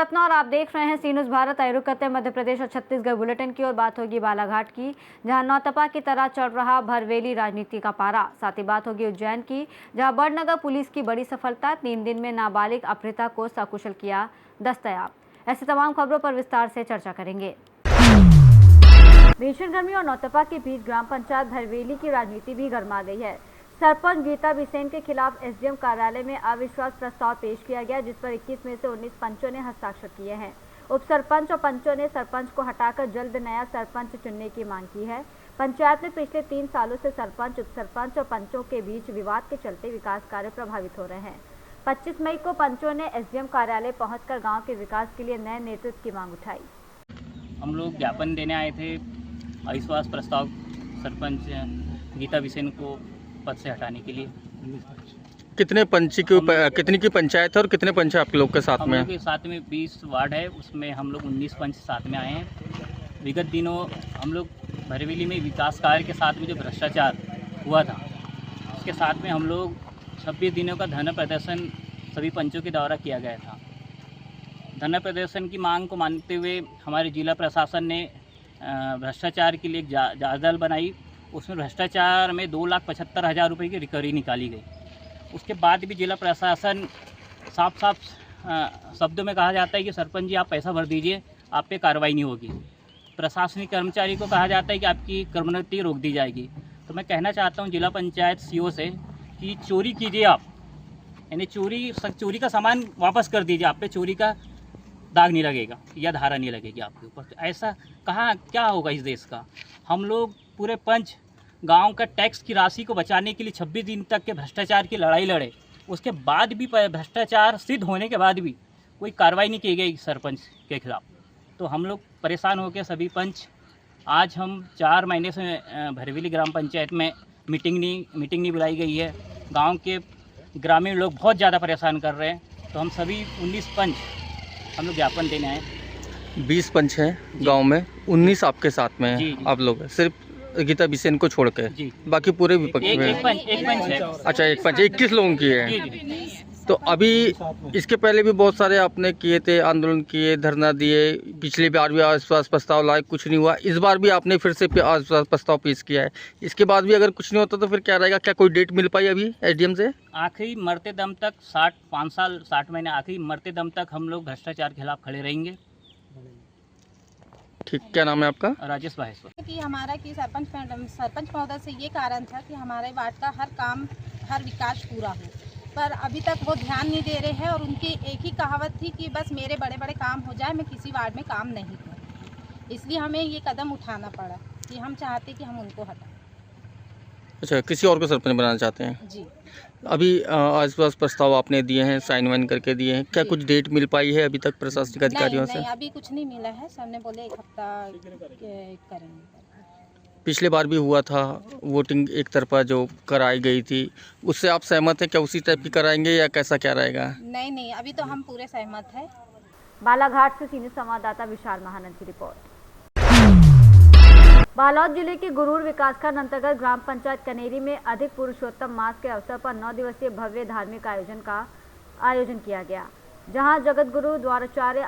रत्ना और आप देख रहे हैं सी न्यूज़ भारत। आए रुक करते हैं मध्य प्रदेश और छत्तीसगढ़ बुलेटिन की ओर। बात होगी बालाघाट की, जहां नौतपा की तरह चढ़ रहा भरवेली राजनीति का पारा। साथ ही बात होगी उज्जैन की, जहां बड़नगर पुलिस की बड़ी सफलता, 3 दिन में नाबालिग अपहृता को सकुशल किया दस्तयाब। ऐसी तमाम खबरों पर विस्तार से चर्चा करेंगे। भीषण गर्मी और नौतपा के बीच ग्राम पंचायत भरवेली की राजनीति भी गर्मा गई है। सरपंच गीता बिसेन के खिलाफ एसडीएम कार्यालय में अविश्वास प्रस्ताव पेश किया गया, जिस पर 21 में से 19 पंचों ने हस्ताक्षर किए हैं। उप सरपंच और पंचों ने सरपंच को हटाकर जल्द नया सरपंच चुनने की मांग की है। पंचायत में पिछले 3 सालों से सरपंच, उप सरपंच और पंचों के बीच विवाद के चलते विकास कार्य प्रभावित हो रहे हैं। 25 मई को पंचों ने एसडीएम कार्यालय पहुंचकर गांव के विकास के लिए नए नेतृत्व की मांग उठाई। हम लोग ज्ञापन देने आए थे अविश्वास प्रस्ताव सरपंच गीता बिसेन को पद से हटाने के लिए। कितने कितनी की पंचायत है और कितने पंच आप लोग के साथ में? हम लोग के साथ में 20 वार्ड है, उसमें हम लोग 19 पंच साथ में आए हैं। विगत दिनों हम लोग भरवेली में विकास कार्य के साथ में जो भ्रष्टाचार हुआ था, उसके साथ में हम लोग 26 दिनों का धरना प्रदर्शन सभी पंचों के द्वारा किया गया था। धरना प्रदर्शन की मांग को मानते हुए हमारे जिला प्रशासन ने भ्रष्टाचार के लिए एक जांच दल बनाई। उसमें भ्रष्टाचार में 2,75,000 रुपये की रिकवरी निकाली गई। उसके बाद भी जिला प्रशासन साफ शब्दों में कहा जाता है कि सरपंच जी आप पैसा भर दीजिए, आप पे कार्रवाई नहीं होगी। प्रशासनिक कर्मचारी को कहा जाता है कि आपकी कर्मोन्नति रोक दी जाएगी। तो मैं कहना चाहता हूँ जिला पंचायत सीओ से कि चोरी कीजिए आप, यानी चोरी का सामान वापस कर दीजिए, आप पे चोरी का दाग नहीं लगेगा या धारा नहीं लगेगी आपके ऊपर। तो ऐसा कहाँ क्या होगा इस देश का? हम लोग पूरे पंच गांव का टैक्स की राशि को बचाने के लिए 26 दिन तक के भ्रष्टाचार की लड़ाई लड़े। उसके बाद भी भ्रष्टाचार सिद्ध होने के बाद भी कोई कार्रवाई नहीं की गई सरपंच के खिलाफ। तो हम लोग परेशान हो गए सभी पंच। आज हम 4 महीने से भरवेली ग्राम पंचायत में मीटिंग नहीं बुलाई गई है। गाँव के ग्रामीण लोग बहुत ज़्यादा परेशान कर रहे हैं। तो हम सभी 19 पंच हम लोग ज्ञापन देने आए। 20 पंच हैं गांव में, 19 आपके साथ में जी। आप लोग सिर्फ गीता बिसेन को छोड़ के बाकी पूरे विपक्ष में? एक पंच है। अच्छा, एक पंच 21 लोगों की है। जी। तो अभी इसके पहले भी बहुत सारे आपने किए थे, आंदोलन किए, धरना दिए, पिछली बार भी अविश्वास प्रस्ताव लाए, कुछ नहीं हुआ। इस बार भी आपने फिर से अविश्वास प्रस्ताव पेश किया है। इसके बाद भी अगर कुछ नहीं होता तो फिर क्या रहेगा? क्या कोई डेट मिल पाई अभी एसडीएम से? आखिरी मरते दम तक 60 महीने आखिरी मरते दम तक हम लोग भ्रष्टाचार के खिलाफ खड़े रहेंगे। ठीक, क्या नाम है आपका? राजेश बाहेश्वर। कि हमारा कि सरपंच महोदय से ये कारण था कि हमारे वार्ड का हर काम, हर विकास पूरा हो, पर अभी तक वो ध्यान नहीं दे रहे हैं। और उनकी एक ही कहावत थी कि बस मेरे बड़े बड़े काम हो जाए, मैं किसी वार्ड में काम नहीं करूँ। इसलिए हमें ये कदम उठाना पड़ा कि हम चाहते कि हम उनको हटाएं। अच्छा, किसी और को सरपंच बनाना चाहते हैं? जी। अभी अविश्वास प्रस्ताव आपने दिए हैं, साइन वाइन करके दिए हैं, क्या कुछ डेट मिल पाई है अभी तक प्रशासनिक अधिकारियों से? नहीं, अभी कुछ नहीं मिला है। सबने बोले 1 हफ्ता करेंगे। पिछले बार भी हुआ था वोटिंग एक तरफा जो कराई गई थी, उससे आप सहमत हैं? क्या उसी टाइप की कराएंगे या कैसा क्या रहेगा? नहीं, अभी तो हम पूरे सहमत हैं। बालाघाट से सीनियर संवाददाता विशाल महानंद की रिपोर्ट। बालोद जिले के गुरूर विकासखंड अंतर्गत ग्राम पंचायत कनेरी में अधिक पुरुषोत्तम मास के अवसर पर 9 दिवसीय भव्य धार्मिक आयोजन किया गया, जहां जगत गुरु द्वाराचार्य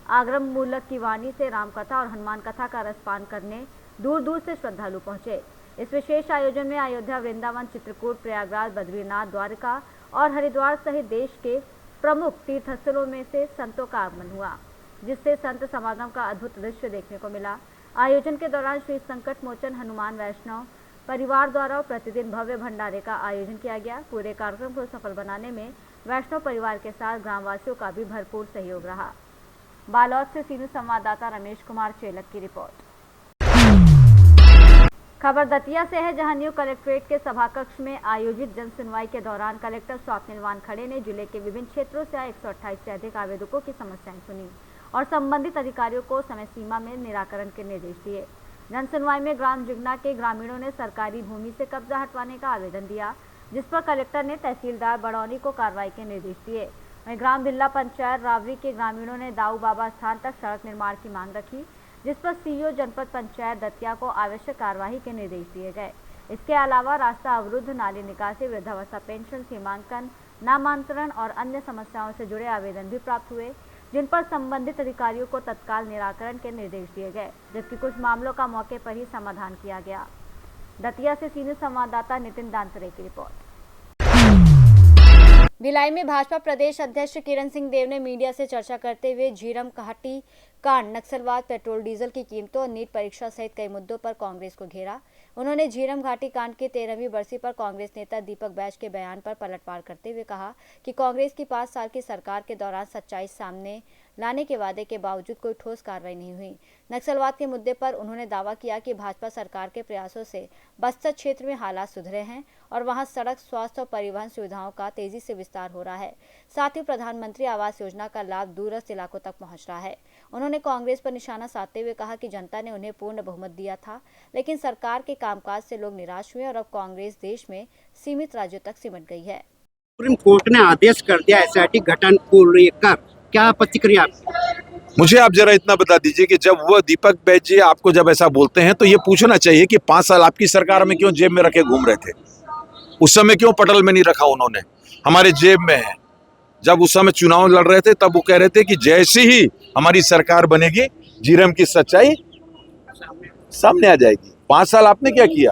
आगरम मूलक की वाणी से रामकथा और हनुमान कथा का रसपान करने दूर दूर से श्रद्धालु पहुंचे। इस विशेष आयोजन में अयोध्या, वृंदावन, चित्रकूट, प्रयागराज, बद्रीनाथ, द्वारका और हरिद्वार सहित देश के प्रमुख तीर्थस्थलों में से संतों का आगमन हुआ, जिससे संत समागम का अद्भुत दृश्य देखने को मिला। आयोजन के दौरान श्री संकट मोचन हनुमान वैष्णव परिवार द्वारा प्रतिदिन भव्य भंडारे का आयोजन किया गया। पूरे कार्यक्रम को सफल बनाने में वैष्णव परिवार के साथ ग्रामवासियों का भी भरपूर सहयोग रहा। बालोद से सीनियर संवाददाता रमेश कुमार चेलक की रिपोर्ट। खबर दतिया से है, जहां न्यू कलेक्ट्रेट के सभाकक्ष में आयोजित जन सुनवाई के दौरान कलेक्टर स्वप्निल वानखड़े ने जिले के विभिन्न क्षेत्रों से आए 128 से अधिक आवेदकों की समस्याएं सुनी और संबंधित अधिकारियों को समय सीमा में निराकरण के निर्देश दिए। जन सुनवाई में ग्राम जुगना के ग्रामीणों ने सरकारी भूमि से कब्जा हटवाने का आवेदन दिया, जिस पर कलेक्टर ने तहसीलदार बड़ौनी को कार्रवाई के निर्देश दिए। वहीं ग्राम बिल्ला पंचायत रावरी के ग्रामीणों ने दाऊ बाबा स्थान तक सड़क निर्माण की मांग रखी, जिस पर सीईओ जनपद पंचायत दतिया को आवश्यक कार्यवाही के निर्देश दिए गए। इसके अलावा रास्ता अवरुद्ध, नाली निकासी, वृद्धावस्था पेंशन, सीमांकन, नामांतरण और अन्य समस्याओं से जुड़े आवेदन भी प्राप्त हुए। जिन पर संबंधित अधिकारियों को तत्काल निराकरण के निर्देश दिए गए, जबकि कुछ मामलों का मौके पर ही समाधान किया गया। दतिया से सीनियर संवाददाता नितिन दानसरे की रिपोर्ट। भिलाई में भाजपा प्रदेश अध्यक्ष किरण सिंह देव ने मीडिया से चर्चा करते हुए झीरम घाटी कांड, नक्सलवाद, पेट्रोल डीजल की कीमतों और नीट परीक्षा सहित कई मुद्दों पर कांग्रेस को घेरा। उन्होंने झीरम घाटी कांड की 13वीं बरसी पर कांग्रेस नेता दीपक बैज के बयान पर पलटवार करते हुए कहा कि कांग्रेस की 5 साल की सरकार के दौरान सच्चाई सामने लाने के वादे के बावजूद कोई ठोस कार्रवाई नहीं हुई। नक्सलवाद के मुद्दे पर उन्होंने दावा किया कि भाजपा सरकार के प्रयासों से बस्तर क्षेत्र में हालात सुधरे हैं और वहां सड़क, स्वास्थ्य और परिवहन सुविधाओं का तेजी से विस्तार हो रहा है। साथ ही प्रधानमंत्री आवास योजना का लाभ दूरस्थ इलाकों तक पहुंच रहा है। उन्होंने कांग्रेस पर निशाना साधते हुए कहा कि जनता ने उन्हें पूर्ण बहुमत दिया था, लेकिन सरकार के कामकाज से लोग निराश हुए और अब कांग्रेस देश में सीमित राज्यों तक सिमट गई है। सुप्रीम कोर्ट ने आदेश कर दिया एसआईटी गठन को लेकर, क्या प्रतिक्रिया? मुझे आप जरा इतना बता दीजिए कि जब वो दीपक बैज जी आपको जब ऐसा बोलते हैं तो ये पूछना चाहिए कि 5 साल आपकी सरकार में क्यों जेब में रखे घूम रहे थे? उस समय क्यों पटल में नहीं रखा उन्होंने? हमारे जेब में है। जब उस समय चुनाव लड़ रहे थे तब वो कह रहे थे कि जैसे ही हमारी सरकार बनेगी झीरम की सच्चाई सामने आ जाएगी। 5 साल आपने क्या किया?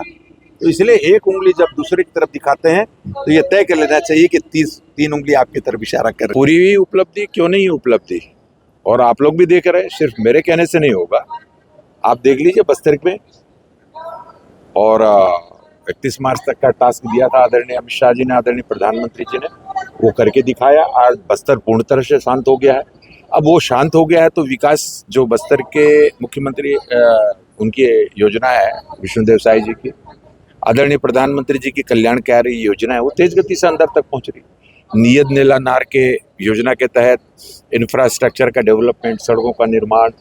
तो इसलिए एक उंगली जब दूसरे की तरफ दिखाते हैं तो ये तय कर लेना चाहिए कि 3 उंगली आपकी तरफ इशारा कर। पूरी उपलब्धि क्यों नहीं उपलब्धि, और आप लोग भी देख रहे हैं, सिर्फ मेरे कहने से नहीं होगा। आप देख लीजिए बस्तर में, और 31 मार्च तक का टास्क दिया था आदरणीय अमित शाह जी ने, आदरणीय प्रधानमंत्री जी ने, वो करके दिखाया। आज बस्तर पूर्ण तरह से शांत हो गया है। अब वो शांत हो गया है तो विकास जो बस्तर के मुख्यमंत्री उनकी योजना है विष्णुदेव साई जी की, आदरणीय प्रधानमंत्री जी की कल्याणकारी योजना है, वो तेज गति से अंदर तक पहुंच रही। नियत नीला नार के योजना के तहत इंफ्रास्ट्रक्चर का डेवलपमेंट, सड़कों का निर्माण,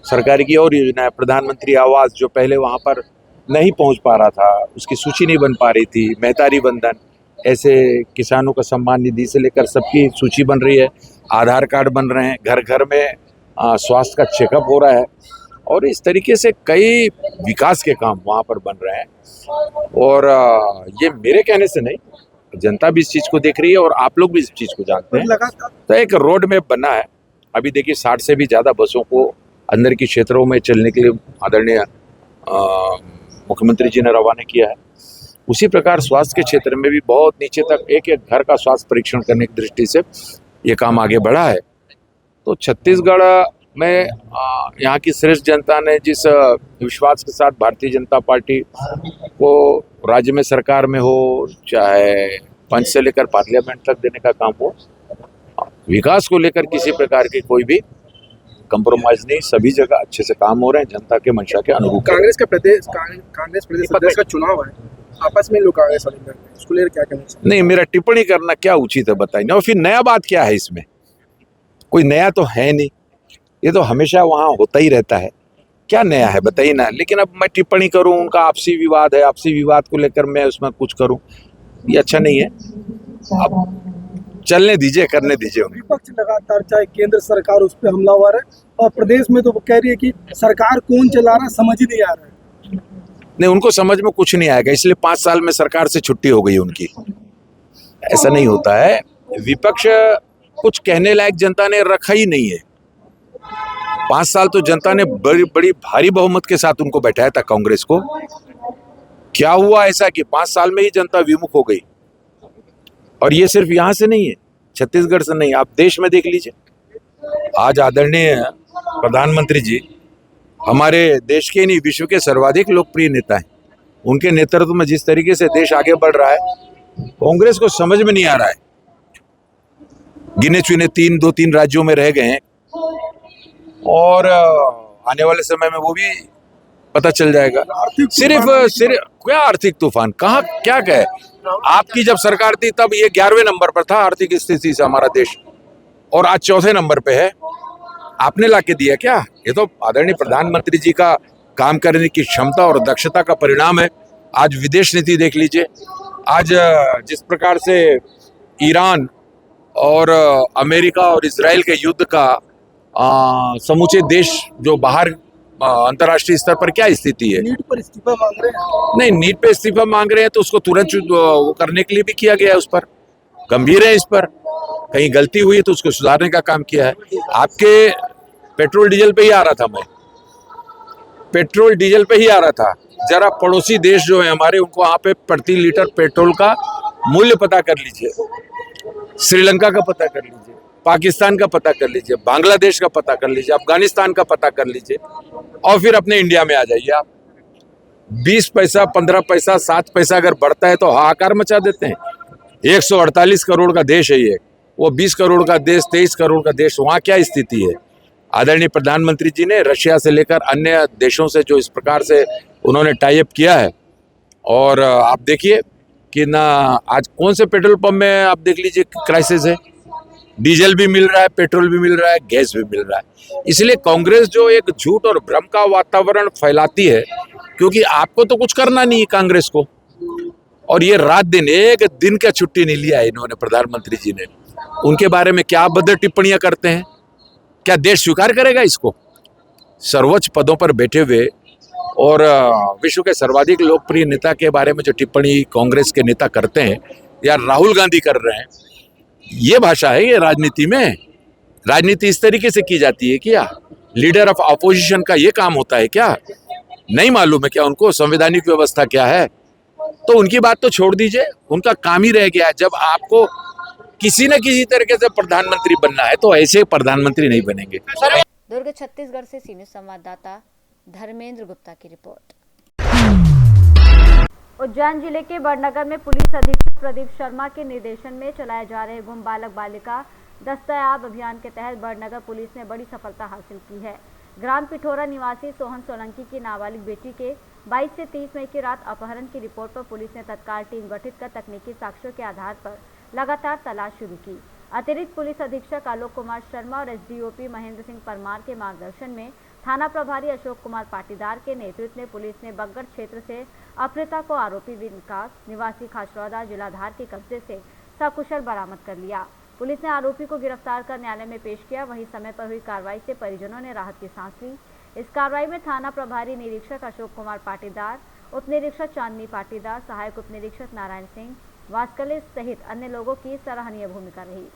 सरकार की और योजना है। प्रधानमंत्री आवास जो पहले वहां पर नहीं पहुंच पा रहा था, उसकी सूची नहीं बन पा रही थी, मेहतारी बंधन, ऐसे किसानों का सम्मान निधि से लेकर सबकी सूची बन रही है। आधार कार्ड बन रहे हैं, घर घर में स्वास्थ्य का चेकअप हो रहा है, और इस तरीके से कई विकास के काम वहाँ पर बन रहे हैं। और ये मेरे कहने से नहीं, जनता भी इस चीज़ को देख रही है और आप लोग भी इस चीज़ को जानते हैं। तो एक रोड मैप बना है। अभी देखिए 60 से भी ज़्यादा बसों को अंदर के क्षेत्रों में चलने के लिए आदरणीय मुख्यमंत्री जी ने रवाना किया है। उसी प्रकार स्वास्थ्य के क्षेत्र में भी बहुत नीचे तक एक एक घर का स्वास्थ्य परीक्षण करने की दृष्टि से ये काम आगे बढ़ा है। तो छत्तीसगढ़ में यहाँ की श्रेष्ठ जनता ने जिस विश्वास के साथ भारतीय जनता पार्टी को राज्य में सरकार में हो, चाहे पंच से लेकर पार्लियामेंट तक देने का काम हो, विकास को लेकर किसी प्रकार की कोई भी कंप्रोमाइज नहीं, सभी जगह अच्छे से काम हो रहे हैं जनता के मंशा के अनुरूप। कांग्रेस प्रदेश अध्यक्ष का चुनाव है, आपस में लोग कांग्रेस वाले लड़ रहे हैं, इसको लेकर क्या कहना चाहिए? नहीं, मेरा टिप्पणी करना क्या उचित है बताइए। और फिर नया बात क्या है इसमें? कोई नया तो है नहीं, ये तो हमेशा वहाँ होता ही रहता है। क्या नया है बताइए ना। लेकिन अब मैं टिप्पणी करूँ, उनका आपसी विवाद है, आपसी विवाद को लेकर मैं उसमें कुछ करूँ, ये अच्छा नहीं है। अब चलने दीजिए, करने दीजिए उन्हें। विपक्ष लगातार चाहे केंद्र सरकार उस पर हमलावर है, और प्रदेश में तो वो कह रही है कि सरकार कौन चला रहा समझ ही नहीं आ रहा है। नहीं, उनको समझ में कुछ नहीं आएगा, इसलिए 5 साल में सरकार से छुट्टी हो गई उनकी। ऐसा नहीं होता है। विपक्ष कुछ कहने लायक जनता ने रखा ही नहीं है। 5 साल तो जनता ने बड़ी बड़ी भारी बहुमत के साथ उनको बैठाया था कांग्रेस को। क्या हुआ ऐसा कि 5 साल में ही जनता विमुख हो गई? और ये सिर्फ यहाँ से नहीं है, छत्तीसगढ़ से नहीं, आप देश में देख लीजिए। आज आदरणीय प्रधानमंत्री जी हमारे देश के नहीं विश्व के सर्वाधिक लोकप्रिय नेता हैं। उनके नेतृत्व में जिस तरीके से देश आगे बढ़ रहा है, कांग्रेस को समझ में नहीं आ रहा है। गिने चुने 2-3 राज्यों में रह गए हैं, और आने वाले समय में वो भी पता चल जाएगा। सिर्फ क्या आर्थिक तूफान, कहाँ क्या कहे? आपकी जब सरकार थी तब ये 11वें नंबर पर था आर्थिक स्थिति से हमारा देश, और आज 4थे नंबर पे है। आपने लाके दिया क्या? ये तो आदरणीय प्रधानमंत्री जी का काम करने की क्षमता और दक्षता का परिणाम है। आज विदेश नीति देख लीजिए। आज जिस प्रकार से ईरान और अमेरिका और इजराइल के युद्ध का समूचे देश जो बाहर अंतर्राष्ट्रीय स्तर पर क्या स्थिति है? नीट पर इस्तीफा मांग रहे हैं। नहीं, नीट पे इस्तीफा मांग रहे हैं तो उसको तुरंत वो करने के लिए भी किया गया है उस पर। गंभीर है इस पर, कहीं गलती हुई तो उसको सुधारने का काम किया है। आपके पेट्रोल डीजल पे ही आ रहा था, मैं पेट्रोल डीजल पे ही आ रहा था। जरा पड़ोसी देश जो है हमारे, उनको वहां पे प्रति लीटर पेट्रोल का मूल्य पता कर लीजिए, श्रीलंका का पता कर लीजिए, पाकिस्तान का पता कर लीजिए, बांग्लादेश का पता कर लीजिए, अफगानिस्तान का पता कर लीजिए, और फिर अपने इंडिया में आ जाइए आप। 20 पैसा, 15 पैसा, 7 पैसा अगर बढ़ता है तो हाहाकार मचा देते हैं। 148 करोड़ का देश है ये, वो 20 करोड़ का देश, 23 करोड़ का देश, वहाँ क्या स्थिति है। आदरणीय प्रधानमंत्री जी ने रशिया से लेकर अन्य देशों से जो इस प्रकार से उन्होंने टाई अप किया है, और आप देखिए कि ना आज कौन से पेट्रोल पंप में आप देख लीजिए क्राइसिस है, डीजल भी मिल रहा है, पेट्रोल भी मिल रहा है, गैस भी मिल रहा है। इसलिए कांग्रेस जो एक झूठ और भ्रम का वातावरण फैलाती है, क्योंकि आपको तो कुछ करना नहीं है कांग्रेस को, और ये रात दिन एक दिन का छुट्टी नहीं लिया है इन्होंने, प्रधानमंत्री जी ने। उनके बारे में क्या अभद्र टिप्पणियां करते हैं, क्या देश स्वीकार करेगा इसको? सर्वोच्च पदों पर बैठे हुए और विश्व के सर्वाधिक लोकप्रिय नेता के बारे में जो टिप्पणी कांग्रेस के नेता करते हैं या राहुल गांधी कर रहे हैं, ये भाषा है ये राजनीति में? राजनीति इस तरीके से की जाती है क्या? लीडर ऑफ अपोजिशन का ये काम होता है क्या? नहीं मालूम है क्या उनको संवैधानिक व्यवस्था क्या है? तो उनकी बात तो छोड़ दीजिए, उनका काम ही रह गया है। जब आपको किसी न किसी तरीके से प्रधानमंत्री बनना है तो ऐसे प्रधानमंत्री नहीं बनेंगे। दुर्ग छत्तीसगढ़ से सीनियर संवाददाता धर्मेंद्र गुप्ता की रिपोर्ट। उज्जैन जिले के बड़नगर में पुलिस अधीक्षक प्रदीप शर्मा के निर्देशन में चलाए जा रहे गुम बालक बालिका दस्तयाब अभियान के तहत बड़नगर पुलिस ने बड़ी सफलता हासिल की है। ग्राम पिठोरा निवासी सोहन सोलंकी की नाबालिग बेटी के 22 से 30 मई की रात अपहरण की रिपोर्ट पर पुलिस ने तत्काल टीम गठित कर तकनीकी साक्ष्यों के आधार पर लगातार तलाश शुरू की। अतिरिक्त पुलिस अधीक्षक आलोक कुमार शर्मा और एसडीओपी महेंद्र सिंह परमार के मार्गदर्शन में थाना प्रभारी अशोक कुमार पाटीदार के नेतृत्व में पुलिस ने बगड़ क्षेत्र से अपहृता को आरोपी विकास निवासी खाचरौदा जिलाधार के कब्जे से सकुशल बरामद कर लिया। पुलिस ने आरोपी को गिरफ्तार कर न्यायालय में पेश किया। वहीं समय पर हुई कार्रवाई से परिजनों ने राहत की सांस ली। इस कार्रवाई में थाना प्रभारी निरीक्षक अशोक कुमार पाटीदार, उप निरीक्षक चांदनी पाटीदार, सहायक उप निरीक्षक नारायण सिंह वास्कले सहित अन्य लोगों की सराहनीय भूमिका रही।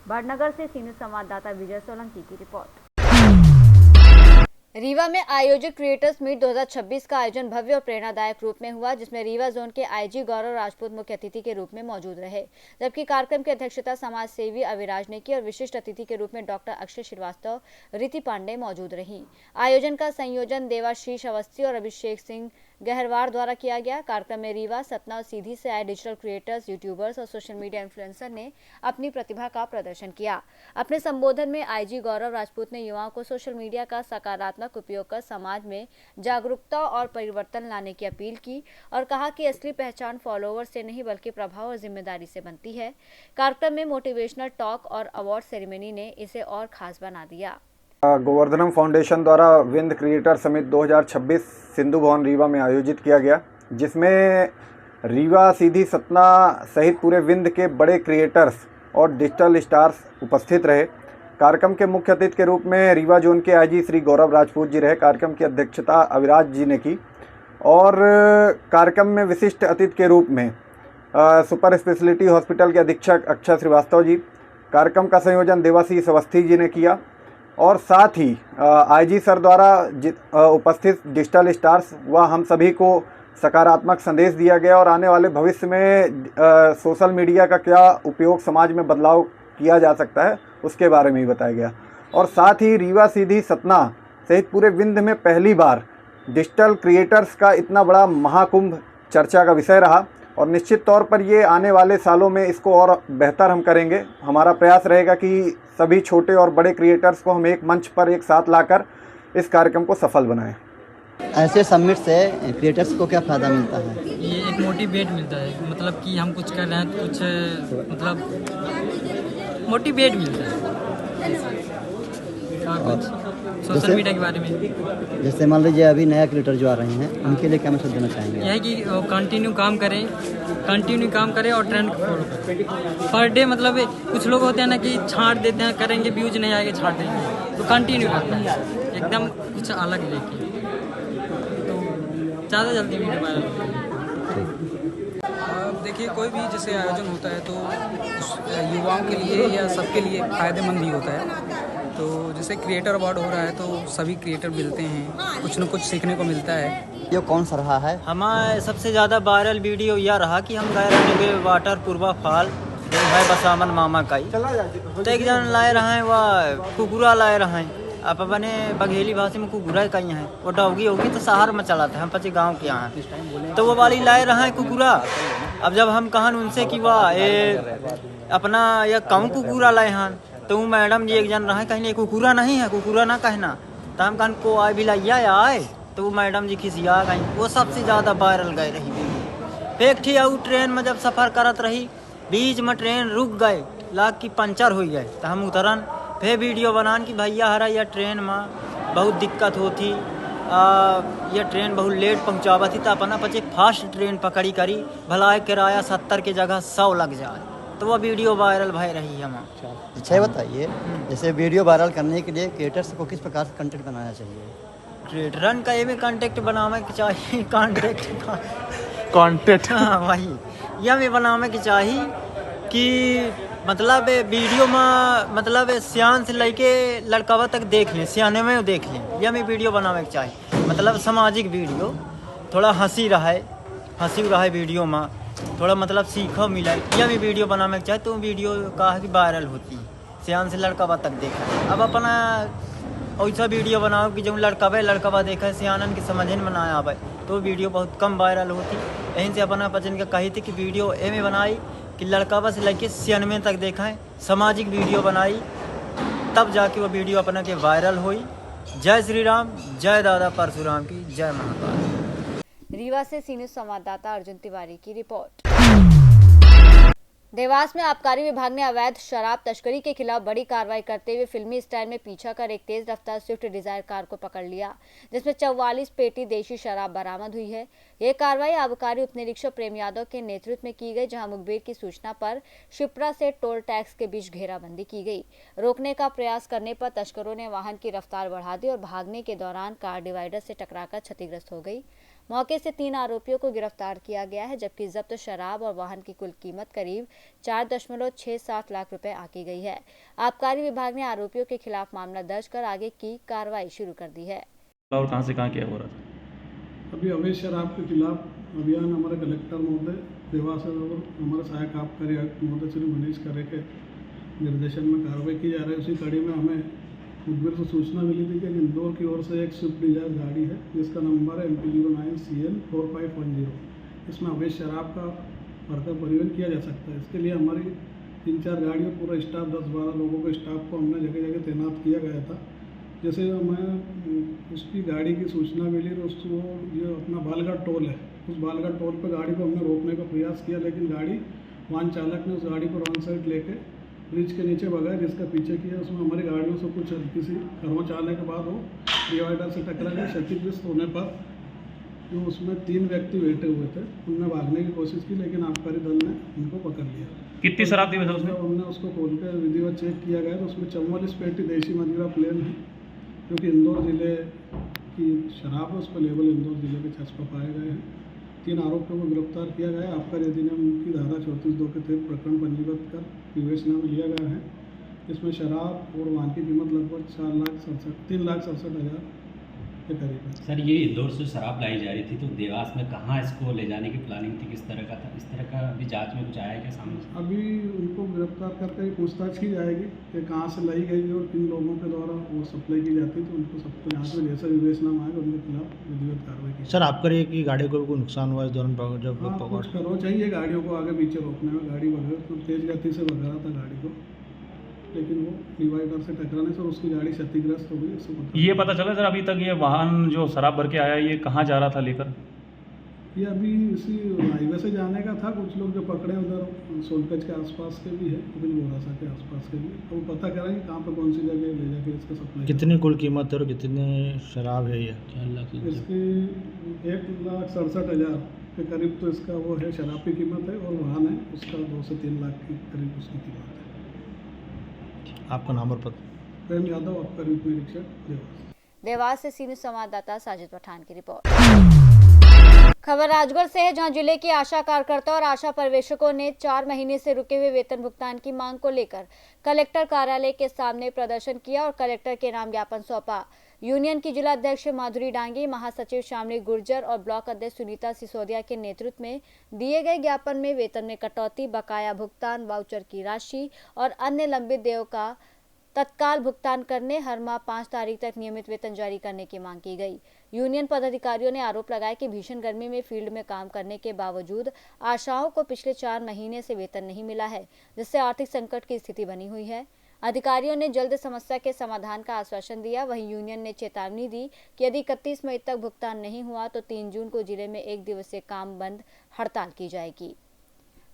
बड़नगर से सीनियर संवाददाता विजय सोलंकी की रिपोर्ट। रीवा में आयोजित क्रिएटर्स मीट 2026 का आयोजन भव्य और प्रेरणादायक रूप में हुआ, जिसमें रीवा जोन के आईजी गौरव राजपूत मुख्य अतिथि के रूप में मौजूद रहे, जबकि कार्यक्रम की अध्यक्षता समाज सेवी अविराज ने की और विशिष्ट अतिथि के रूप में डॉक्टर अक्षय श्रीवास्तव, रीति पांडे मौजूद रहीं। आयोजन का संयोजन देवाशीष अवस्थी और अभिषेक सिंह गहरवार द्वारा किया गया। कार्यक्रम में रीवा, सतना और सीधी से आए डिजिटल क्रिएटर्स, यूट्यूबर्स और सोशल मीडिया इन्फ्लुएंसर ने अपनी प्रतिभा का प्रदर्शन किया। अपने संबोधन में आईजी गौरव राजपूत ने युवाओं को सोशल मीडिया का सकारात्मक उपयोग कर समाज में जागरूकता और परिवर्तन लाने की अपील की और कहा कि असली पहचान फॉलोअर से नहीं बल्कि प्रभाव और जिम्मेदारी से बनती है। कार्यक्रम में मोटिवेशनल टॉक और अवार्ड सेरेमनी ने इसे और खास बना दिया। गोवर्धनम फाउंडेशन द्वारा विंद क्रिएटर समिट 2026 सिंधु भवन रीवा में आयोजित किया गया, जिसमें रीवा, सीधी, सतना सहित पूरे विंद के बड़े क्रिएटर्स और डिजिटल स्टार्स उपस्थित रहे। कार्यक्रम के मुख्य अतिथि के रूप में रीवा जोन के आईजी श्री गौरव राजपूत जी रहे। कार्यक्रम की अध्यक्षता अविराज जी ने की और कार्यक्रम में विशिष्ट अतिथि के रूप में सुपर स्पेशलिटी हॉस्पिटल के अधीक्षक अक्षय श्रीवास्तव जी, कार्यक्रम का संयोजन देवाशीष अवस्थी जी ने किया और साथ ही आईजी सर द्वारा उपस्थित डिजिटल स्टार्स व हम सभी को सकारात्मक संदेश दिया गया और आने वाले भविष्य में सोशल मीडिया का क्या उपयोग समाज में बदलाव किया जा सकता है उसके बारे में ही बताया गया। और साथ ही रीवा, सीधी, सतना सहित पूरे विंध्य में पहली बार डिजिटल क्रिएटर्स का इतना बड़ा महाकुंभ चर्चा का विषय रहा और निश्चित तौर पर ये आने वाले सालों में इसको और बेहतर हम करेंगे। हमारा प्रयास रहेगा कि सभी छोटे और बड़े क्रिएटर्स को हम एक मंच पर एक साथ लाकर इस कार्यक्रम को सफल बनाएं। ऐसे समिट से क्रिएटर्स को क्या फ़ायदा मिलता है? ये एक मोटिवेट मिलता है, मतलब कि हम कुछ कर रहे हैं, कुछ मतलब मोटिवेट मिलता है और कुछ सोशल मीडिया के बारे में। जैसे मान लीजिए अभी नया क्रिएटर जो आ रहे हैं, उनके लिए क्या मैसेज देना चाहेंगे? यह है कि कंटिन्यू काम करें और ट्रेंड को फॉलो करें। पर डे मतलब कुछ लोग होते हैं ना कि छांट देते हैं, करेंगे व्यूज नहीं आएंगे छांट देंगे, तो कंटिन्यू करना है एकदम कुछ अलग लेके, तो ज़्यादा जल्दी वीडियो वायरल होगी। देखिए कोई भी जैसे आयोजन होता है तो उस युवाओं के लिए या सबके लिए फ़ायदेमंद ही होता है। तो जैसे क्रिएटर अवार्ड हो रहा है तो सभी क्रिएटर मिलते हैं, कुछ न कुछ सीखने को मिलता है। ये कौन सा रहा है? हमारा सबसे ज़्यादा वायरल वीडियो यह रहा कि हम गए रहे वाटर पूर्वा फॉल है बसामन मामा का ही तो एक जन लाए रहे हैं वह कुकुरा लाए रहे हैं। अब अपने बघेली भाषा में कुकुरा कहीं है, वो डॉगी होगी तो शहर में चलाते हैं, हम पचे गाँव के यहाँ तो वो वाली लाए रहे हैं कुकुरा। अब जब हम कहन उनसे कि वाह अपना यह कौन कुकुरा लाए हैं तो मैडम जी एक जन रहे कहीं कुकुरा नहीं है, कुकुरा ना कहना तो हम कहन को आए भी लाइया आए तो वो मैडम जी खिसिया गई। वो सबसे ज़्यादा वायरल गए रही। फेक थी और ट्रेन में जब सफ़र करत रही बीच में ट्रेन रुक गए लाग की पंचर हो गए तो हम उतरन फिर वीडियो बनान कि भैया हरा यह ट्रेन में बहुत दिक्कत होती, यह ट्रेन बहुत लेट पहुँचावा थी तो अपना पचे फास्ट ट्रेन पकड़ी करी भला किराया 70 की जगह 100 लग जाए तो वह वीडियो वायरल भई रही हम। अच्छा बताइए, जैसे वीडियो वायरल करने के लिए क्रिएटर्स को किस प्रकार से कंटेंट बनाना चाहिए? क्रिएटरन का ये भी कंटेक्ट बनावे के चाहिए, कॉन्टेक्ट हाँ वही यह भी बनावे के चाहिए कि मतलब वीडियो में मतलब सियान से लेके लड़कावा तक देख लें, सियाने में देख लें, यह भी वीडियो बनावे के चाहिए। मतलब सामाजिक वीडियो थोड़ा हंसी रहे वीडियो में थोड़ा मतलब सीखो मिला, यह भी वीडियो बनावे के चाहिए तो वीडियो का है कि वायरल होती है, सियान से लड़कावा तक देखा। अब अपना ऐसा वीडियो बनाओ कि जो लड़कावा देखा सियानन की समझ में ना आवे तो वीडियो बहुत कम वायरल होती। यहीं से अपना पचन का कही थी कि वीडियो एम बनाई कि लड़कावा से लेके 96 तक देखा है, सामाजिक वीडियो बनाई तब जाके वो वीडियो अपना के वायरल हुई। जय श्री राम, जय दादा परशुराम की, जय महाकाल। रीवा से सी न्यूज़ संवाददाता अर्जुन तिवारी की रिपोर्ट। देवास में आबकारी विभाग ने अवैध शराब तस्करी के खिलाफ बड़ी कार्रवाई करते हुए फिल्मी स्टाइल में पीछा कर एक तेज रफ्तार स्विफ्ट डिजायर कार को पकड़ लिया, जिसमें 44 पेटी देशी शराब बरामद हुई है। यह कार्रवाई आबकारी उप निरीक्षक प्रेम यादव के नेतृत्व में की गई, जहां मुखबिर की सूचना पर शिप्रा से टोल टैक्स के बीच घेराबंदी की गई। रोकने का प्रयास करने पर तस्करों ने वाहन की रफ्तार बढ़ा दी और भागने के दौरान कार डिवाइडर से टकराकर क्षतिग्रस्त हो गई। मौके से 3 आरोपियों को गिरफ्तार किया गया है, जबकि जब्त शराब और वाहन की कुल कीमत करीब 4.67 लाख रुपए आकी गई है। आबकारी विभाग ने आरोपियों के खिलाफ मामला दर्ज कर आगे की कार्रवाई शुरू कर दी है। और कहां से कहां क्या हो रहा था? अभी अवैध शराब के खिलाफ अभियान हमारे कलेक्टर महोदय देवास और हमारे सहायक आबकारी आयुक्त महोदय श्री मनीष खरे के निर्देशन में कार्रवाई की जा रही है। उसी कड़ी में हमें मुखबिर से सूचना मिली थी कि इंदौर की ओर से एक स्विफ्ट डिजायर गाड़ी है जिसका नंबर है MP09CN4510। इसमें अवैध शराब का भरकर परिवहन किया जा सकता है। इसके लिए हमारी 3-4 गाड़ियों पूरा स्टाफ 10-12 लोगों के स्टाफ को हमने जगह जगह तैनात किया गया था। जैसे हमें उसकी गाड़ी की सूचना मिली तो उसको जो अपना बालघाट टोल है, उस बालघाट टोल पर गाड़ी को हमने रोकने का प्रयास किया, लेकिन वाहन चालक ने उस गाड़ी को रॉन्ग साइड लेके ब्रिज के नीचे भगाया, जिसका पीछे किया। उसमें हमारी गाड़ियों से कुछ किसी खरों चालने के बाद वो डिवाइडर से टकरा गई। क्षतिग्रस्त होने पर जो उसमें 3 व्यक्ति बैठे हुए थे उनने भागने की कोशिश की, लेकिन आबकारी दल ने उनको पकड़ लिया। कितनी शराब थी वैसे उसमें? हमने उसको खोल कर विधिवत चेक किया गया तो उसमें 44 पेटी देशी मदिरा प्लेन है, जो कि इंदौर जिले की शराब है। उस पर लेबल इंदौर जिले के छत पर पाए गए हैं। 3 आरोपियों को गिरफ्तार किया गया है। आबकारी अधिनियम की धारा 34(2) के तहत प्रकरण पंजीबद्ध कर विवेचना में लिया गया है। इसमें शराब और वाहन की कीमत लगभग 3,67,000 के करीब है। सर, ये इंदौर से शराब लाई जा रही थी तो देवास में कहाँ इसको ले जाने की प्लानिंग थी, किस तरह का था? इस तरह का अभी जांच में कुछ आया है क्या सामने? अभी उनको गिरफ्तार करके पूछताछ की जाएगी कि कहाँ से लाई गई और किन लोगों के द्वारा वो सप्लाई की जाती, तो उनको सबको जांच में जैसा विवेचना में आएगा उनके खिलाफ विधिवत कार्रवाई की। सर, आपका ये कि गाड़ी को कोई नुकसान हुआ इस दौरान जब कुछ करो चाहिए गाड़ियों को आगे पीछे रोकने में। गाड़ी भगा तो तेज गति से भगा रहा था गाड़ी को, लेकिन वो डिवाइडर से टकराने से उसकी गाड़ी क्षतिग्रस्त हो गई। ये पता चला सर अभी तक ये वाहन जो शराब भर के आया ये कहाँ जा रहा था लेकर? ये अभी इसी हाईवे से जाने का था। कुछ लोग जो पकड़े उधर सोनकच के आसपास के भी है, कुछ बोरासा के आसपास के भी, तो वो पता करेंगे कहाँ पर कौन सी जगह ले जाके इसका सप्लाई। कितनी कुल कीमत है और कितने शराब है ये? 4 लाख इसकी 1,67,000 के करीब तो इसका वो है शराब की कीमत है, और वाहन है उसका 2 से 3 लाख के करीब उसकी कीमत है। आपका नाम और पता? प्रेम यादव, आबकारी उप निरीक्षक देवास। देवास से सी न्यूज़ संवाददाता साजिद पठान की रिपोर्ट। खबर राजगढ़ से है, जहां जिले के आशा कार्यकर्ता और आशा पर्यवेक्षकों ने 4 महीने से रुके हुए वेतन भुगतान की मांग को लेकर कलेक्टर कार्यालय के सामने प्रदर्शन किया और कलेक्टर के नाम ज्ञापन सौंपा। यूनियन की जिला अध्यक्ष माधुरी डांगी, महासचिव शामली गुर्जर और ब्लॉक अध्यक्ष सुनीता सिसोदिया के नेतृत्व में दिए गए ज्ञापन में वेतन में कटौती, बकाया भुगतान, वाउचर की राशि और अन्य लंबित देयों का तत्काल भुगतान करने, हर माह 5 तारीख तक नियमित वेतन जारी करने की मांग की गई। यूनियन पदाधिकारियों ने आरोप लगाया कि भीषण गर्मी में फील्ड में काम करने के बावजूद आशाओं को पिछले 4 महीने से वेतन नहीं मिला है, जिससे आर्थिक संकट की स्थिति बनी हुई है। अधिकारियों ने जल्द समस्या के समाधान का आश्वासन दिया। वहीं यूनियन ने चेतावनी दी कि यदि 31 मई तक भुगतान नहीं हुआ तो 3 जून को जिले में 1 दिवसीय काम बंद हड़ताल की जाएगी।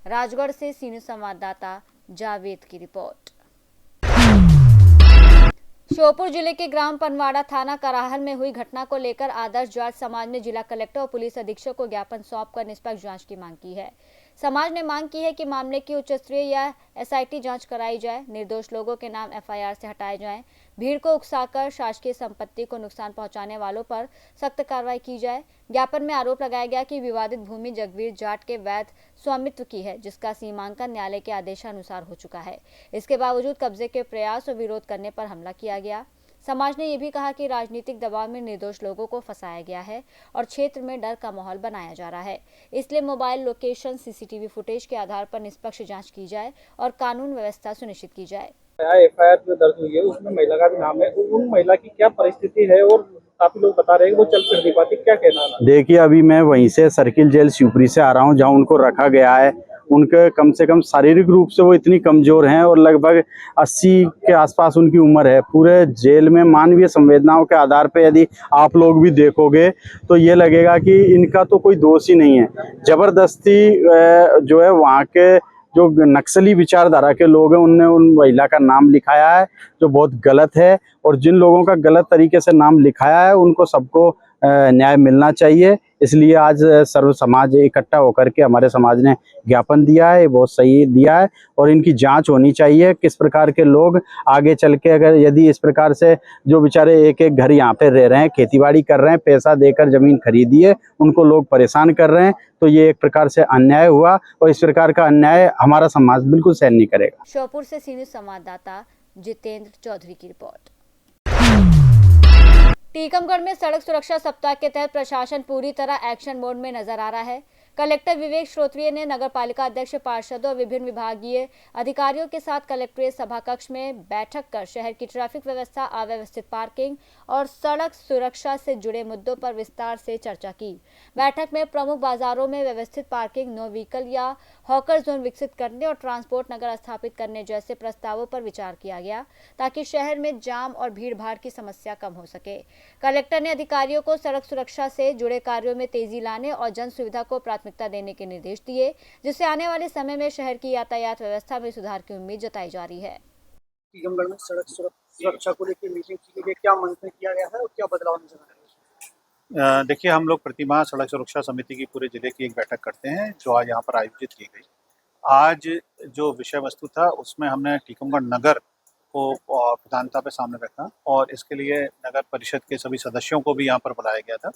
राजगढ़ से सीनियर संवाददाता जावेद की रिपोर्ट। श्योपुर जिले के ग्राम पनवाड़ा थाना कराहल में हुई घटना को लेकर आदर्श जाट समाज ने जिला कलेक्टर और पुलिस अधीक्षक को ज्ञापन सौंपकर निष्पक्ष जांच की मांग की है। समाज ने मांग की है कि मामले की उच्च स्तरीय या एसआईटी जांच कराई जाए, निर्दोष लोगों के नाम एफआईआर से हटाए जाएं, भीड़ को उकसाकर शासकीय संपत्ति को नुकसान पहुंचाने वालों पर सख्त कार्रवाई की जाए। ज्ञापन में आरोप लगाया गया कि विवादित भूमि जगवीर जाट के वैध स्वामित्व की है, जिसका सीमांकन न्यायालय के आदेशानुसार हो चुका है। इसके बावजूद कब्जे के प्रयास और विरोध करने पर हमला किया गया। समाज ने यह भी कहा कि राजनीतिक दबाव में निर्दोष लोगों को फंसाया गया है और क्षेत्र में डर का माहौल बनाया जा रहा है। इसलिए मोबाइल लोकेशन, सीसीटीवी फुटेज के आधार पर निष्पक्ष जांच की जाए और कानून व्यवस्था सुनिश्चित की जाए। एफआईआर जो दर्ज हुई है उसमें महिला का भी नाम है, उन महिला की क्या परिस्थिति है और काफी लोग बता रहे हैं कि वो चल फिर नहीं पाती, क्या कहना है? देखिए, अभी मैं वहीं से सर्किल जेल शिवपुरी से आ रहा हूँ जहाँ उनको रखा गया है। उनके कम से कम शारीरिक रूप से वो इतनी कमजोर हैं और लगभग 80 के आसपास उनकी उम्र है। पूरे जेल में मानवीय संवेदनाओं के आधार पे यदि आप लोग भी देखोगे तो ये लगेगा कि इनका तो कोई दोष ही नहीं है। जबरदस्ती जो है वहाँ के जो नक्सली विचारधारा के लोग हैं उनने उन महिला का नाम लिखाया है, जो बहुत गलत है। और जिन लोगों का गलत तरीके से नाम लिखाया है उनको सबको न्याय मिलना चाहिए। इसलिए आज सर्व समाज इकट्ठा होकर के हमारे समाज ने ज्ञापन दिया है, बहुत सही दिया है और इनकी जांच होनी चाहिए। किस प्रकार के लोग आगे चल के अगर यदि इस प्रकार से जो बेचारे एक एक घर यहाँ पे रह रहे हैं, खेतीबाड़ी कर रहे हैं, पैसा देकर जमीन खरीदिए, उनको लोग परेशान कर रहे हैं, तो ये एक प्रकार से अन्याय हुआ और इस प्रकार का अन्याय हमारा समाज बिल्कुल सहन नहीं करेगा। श्योपुर से सीनियर संवाददाता जितेंद्र चौधरी की रिपोर्ट। टीकमगढ़ में सड़क सुरक्षा सप्ताह के तहत प्रशासन पूरी तरह एक्शन मोड में नजर आ रहा है। कलेक्टर विवेक श्रोत्रिय ने नगर पालिका अध्यक्ष, पार्षदों और विभिन्न विभागीय अधिकारियों के साथ कलेक्ट्रेट सभा कक्ष में बैठक कर शहर की ट्रैफिक व्यवस्था, अव्यवस्थित पार्किंग और सड़क सुरक्षा से जुड़े मुद्दों पर विस्तार से चर्चा की। बैठक में प्रमुख बाजारों में व्यवस्थित पार्किंग, नो व्हीकल या हॉकर जोन विकसित करने और ट्रांसपोर्ट नगर स्थापित करने जैसे प्रस्तावों पर विचार किया गया, ताकि शहर में जाम और भीड़ भाड़ की समस्या कम हो सके। कलेक्टर ने अधिकारियों को सड़क सुरक्षा से जुड़े कार्यों में तेजी लाने और जन सुविधा को प्राथमिकता देने के निर्देश दिए, जिससे आने वाले समय में शहर की यातायात व्यवस्था में सुधार की उम्मीद जताई जा रही है। टीकमगढ़ में सड़क सुरक्षा को लेकर मीटिंग की गई, क्या मंथन किया गया है और क्या बदलाव नजर आ रहा है? देखिए, हम लोग प्रतिमाह सड़क सुरक्षा समिति की पूरे जिले की एक बैठक करते हैं, जो आज यहाँ पर आयोजित की गई। आज जो विषय वस्तु था उसमें हमने टीकमगढ़ नगर को प्रधानता पे सामने रखा और इसके लिए नगर परिषद के सभी सदस्यों को भी यहाँ पर बुलाया गया था।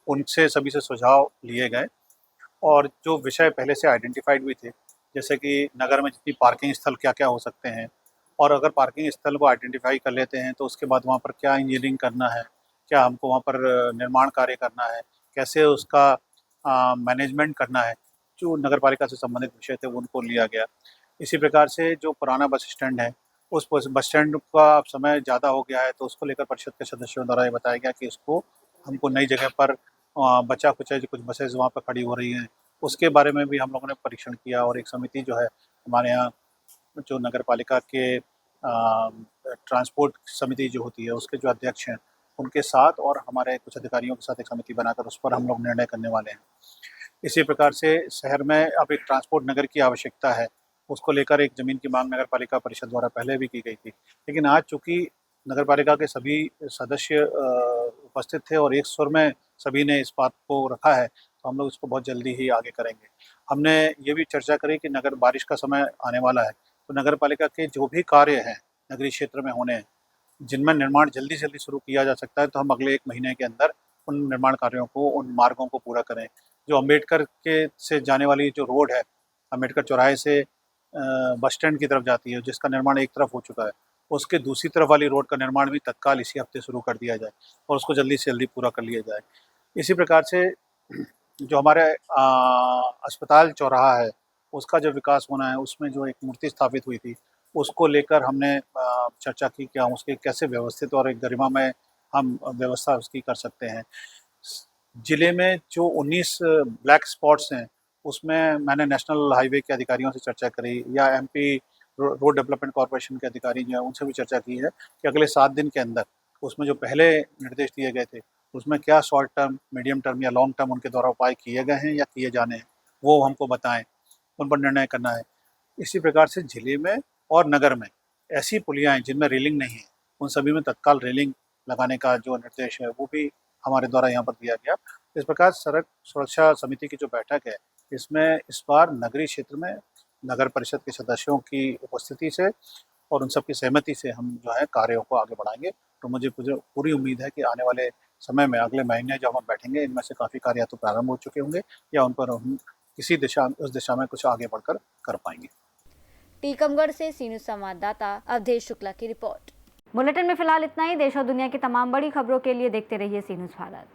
उनसे सभी से सुझाव लिए गए और जो विषय पहले से आइडेंटिफाइड भी थे, जैसे कि नगर में जितनी पार्किंग स्थल क्या क्या हो सकते हैं और अगर पार्किंग स्थल को आइडेंटिफाई कर लेते हैं तो उसके बाद वहाँ पर क्या इंजीनियरिंग करना है, क्या हमको वहाँ पर निर्माण कार्य करना है, कैसे उसका मैनेजमेंट करना है, जो नगर पालिका से संबंधित विषय थे उनको लिया गया। इसी प्रकार से जो पुराना बस स्टैंड है, उस बस स्टैंड का अब समय ज़्यादा हो गया है, तो उसको लेकर परिषद के सदस्यों द्वारा ये बताया गया कि इसको हमको नई जगह पर बचा कुचा जो कुछ बसेज वहाँ पर खड़ी हो रही हैं, उसके बारे में भी हम लोगों ने परीक्षण किया और एक समिति जो है हमारे यहाँ जो नगर पालिका के ट्रांसपोर्ट समिति जो होती है उसके जो अध्यक्ष हैं उनके साथ और हमारे कुछ अधिकारियों के साथ एक समिति बनाकर उस पर हम लोग निर्णय करने वाले हैं। इसी प्रकार से शहर में अब एक ट्रांसपोर्ट नगर की आवश्यकता है, उसको लेकर एक ज़मीन की मांग नगर पालिका परिषद द्वारा पहले भी की गई थी, लेकिन आज चूँकि नगर पालिका के सभी सदस्य उपस्थित थे और एक स्वर में सभी ने इस बात को रखा है, तो हम लोग इसको बहुत जल्दी ही आगे करेंगे। हमने ये भी चर्चा करी कि नगर बारिश का समय आने वाला है, तो नगर पालिका के जो भी कार्य हैं नगरीय क्षेत्र में होने हैं, जिनमें निर्माण जल्दी से जल्दी शुरू किया जा सकता है, तो हम अगले 1 महीने के अंदर उन निर्माण कार्यों को, उन मार्गों को पूरा करें। जो अम्बेडकर के से जाने वाली जो रोड है, अम्बेडकर चौराहे से बस स्टैंड की तरफ जाती है, जिसका निर्माण एक तरफ हो चुका है, उसके दूसरी तरफ वाली रोड का निर्माण भी तत्काल इसी हफ्ते शुरू कर दिया जाए और उसको जल्दी से जल्दी पूरा कर लिया जाए। इसी प्रकार से जो हमारे अस्पताल चौराहा है, उसका जो विकास होना है, उसमें जो एक मूर्ति स्थापित हुई थी, उसको लेकर हमने चर्चा की कि हम उसके कैसे व्यवस्थित और एक गरिमा में हम व्यवस्था उसकी कर सकते हैं। ज़िले में जो 19 ब्लैक स्पॉट्स हैं, उसमें मैंने नेशनल हाईवे के अधिकारियों से चर्चा करी या एमपी रोड डेवलपमेंट कॉर्पोरेशन के अधिकारी जो हैं उनसे भी चर्चा की है कि अगले 7 दिन के अंदर उसमें जो पहले निर्देश दिए गए थे, उसमें क्या शॉर्ट टर्म, मीडियम टर्म या लॉन्ग टर्म उनके द्वारा उपाय किए गए हैं या किए जाने हैं, वो हमको बताएं, उन पर निर्णय करना है। इसी प्रकार से ज़िले में और नगर में ऐसी पुलियाँ हैं जिनमें रेलिंग नहीं है, उन सभी में तत्काल रेलिंग लगाने का जो निर्देश है वो भी हमारे द्वारा यहाँ पर दिया गया। इस प्रकार सड़क सुरक्षा समिति की जो बैठक है, इसमें इस बार नगरीय क्षेत्र में नगर परिषद के सदस्यों की उपस्थिति से और उन सबकी सहमति से हम जो है कार्यों को आगे बढ़ाएंगे। तो मुझे पूरी उम्मीद है कि आने वाले समय में, अगले महीने जब हम बैठेंगे, इनमें से काफ़ी कार्य तो प्रारंभ हो चुके होंगे या उन पर हम उस दिशा में कुछ आगे बढ़कर कर पाएंगे। टीकमगढ़ से सी न्यूज़ संवाददाता अवधेश शुक्ला की रिपोर्ट। बुलेटिन में फिलहाल इतना ही। देश और दुनिया की तमाम बड़ी खबरों के लिए देखते रहिए सी न्यूज़ भारत।